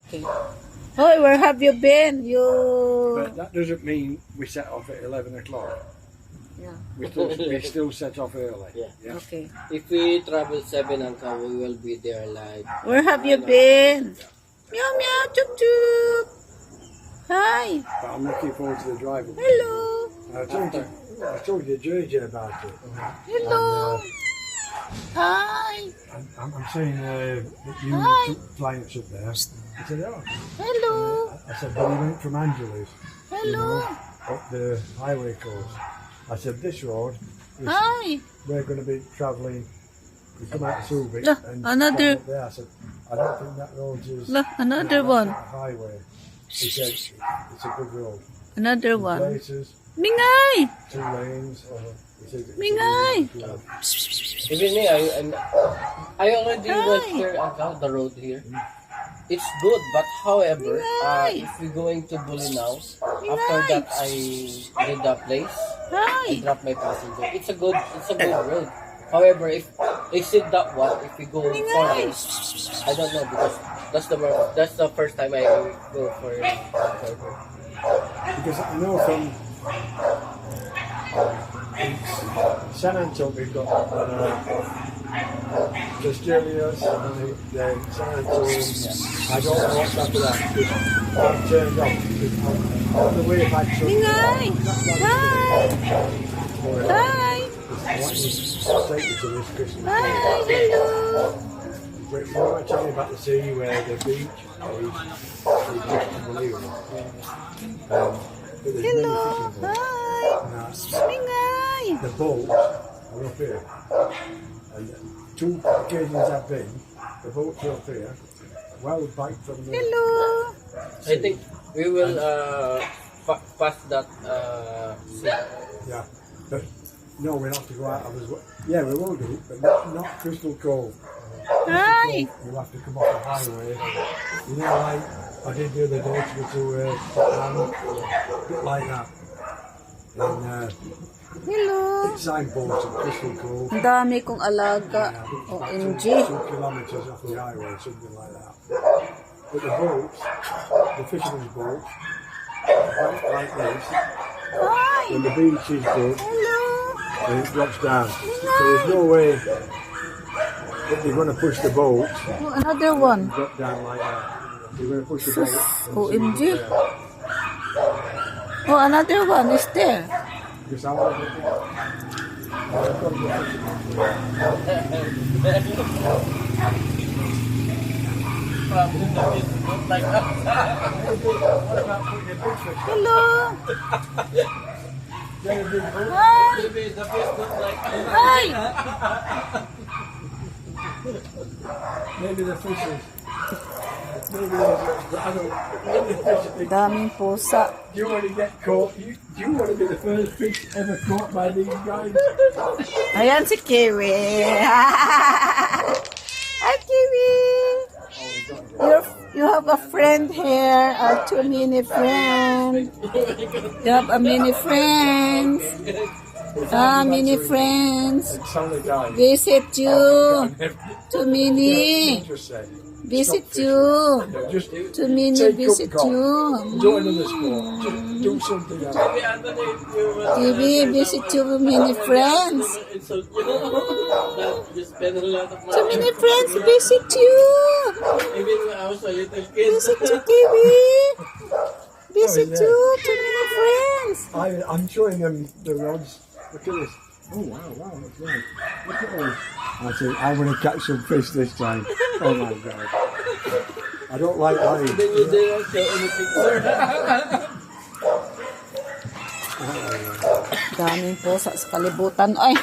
Okay. Oh, where have you been? But that doesn't mean we set off at 11 o'clock. Yeah. We still set off early. Yeah. Okay. If we travel 7 Uncle, we will be there like... Where have you been? Meow meow, chup chup. Hi. But I'm looking forward to the drive. Hello. I told you JJ about it. Hello. Hi. I'm saying that you Hi. took clients up there. I said, oh. Hello. I said, but he went from Angeles, Hello. up the highway course. I said, this road, Hi. we're going to be travelling. We come out of Subic Look, and another- come up there. I said, I don't think that road is Look, another one. highway. He said, it's a good road. Another Two one. places, Mingay. 2 lanes. He said, it's a Mingay. really good road. Even me, I already went here, Uncle, the road here. It's good, but however, if we're going to Bolinao, after that I did the place, I Hi. drop my passenger. It's a good road. However, if exceed that one, if we go further, I don't know because that's the first time I go for further. Because I know from San Antonio we've got Castillas and then San Antonio. I don't know what's after that because I turned off on the way back from Mingay. Hi. Hi. I want you to take you to this Christmas. Hi. Hello. But what I tell you about the sea where the beach is just unbelievable. But there's many Hello. fishing boats. Hi. Mingay. The boats are up here. And 2 occasions I've been, the boats are up here, well back from the... Hello. I think we will pass that. Yeah, but no, we'll have to go out of as well. Yeah, we will do, but not Crystal Cove. Hi. You'll have to come off the highway. You know, like I did the other day to go to Tottenham, a bit like that. And Hello. it's signposts at Crystal Cove. Ang dami kong alaga. OMG. 2 kilometres off the highway, something like that. But the boats, the fishermen's boats, like this, Hi. when the beach is good, Hello. and it drops down. So there's no way that you're going to push the boat Oh, another one. drop down like that. You're going to push the boat. OMG. Oh, another one is there. Because I want to Hello. Hi. Hi. maybe the fishes. Maybe I don't maybe the fish. Daming pusa. Do you want to get caught? Do you want to be the first fish ever caught by these guys? Ayan si Kiwi. Hi, Kiwi. You have a friend here. Too many friends. You have a many friends. Many friends. Some guys. Visit you. Too many. Just say. Visit you. Just Too many take visit up golf. you. Do another sport. Just do something else. TV visit you many friends. You spend a lot of Too money. many friends visit you. Even when I was a little kid. Visit you, TV. Visit you. Too many friends. I'm showing them the rods. Look at this. Oh wow, that's nice. Look at this. I said, I'm going to catch some fish this time. Oh my god. I don't like lying. Then you didn't show any picture. Daming pusa sa kalibutan. Ay.